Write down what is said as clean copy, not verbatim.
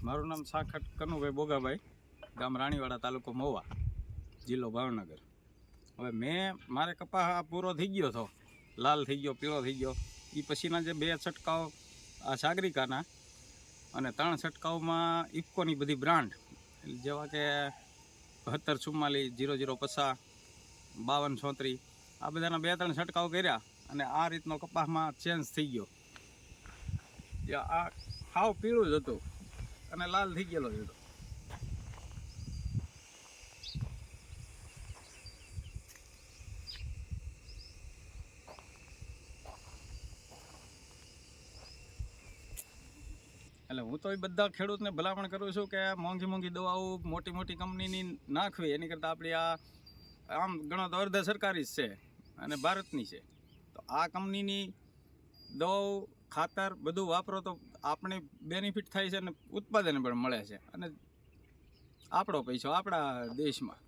મારું નામ સાખટ કનુભાઈ બોગાભાઈ, ગામ રાણીવાડા, તાલુકો મહુવા, જિલ્લો ભાવનગર. હવે મારે કપાસ પૂરો થઈ ગયો હતો, લાલ થઈ ગયો, પીળો થઈ ગયો. એ પછીના જે 2 છંટકાવ આ સાગરિકાના અને 3 છંટકાવમાં ઇફકોની બધી બ્રાન્ડ જેવા કે 7244, 0050, 5234 આ બધાના 2-3 છંટકાવ કર્યા અને આ રીતનો કપાસમાં ચેન્જ થઈ ગયો. આ સાવ પીળું જ હતું અને લાલ થઈ ગયેલો જ હતો. એટલે હું તો એ બધા ખેડૂતને ભલામણ કરું છું કે મોંઘી દવાઓ મોટી કંપનીની નાખવી એની કરતાં આપણી આમ ગણો તો અર્ધ સરકારી જ છે અને ભારતની છે. તો આ કંપનીની દવાઓ, ખાતર બધું વાપરો તો આપણે બેનિફિટ થાય છે અને ઉત્પાદન પણ મળે છે અને આપણો પૈસો આપણા દેશમાં.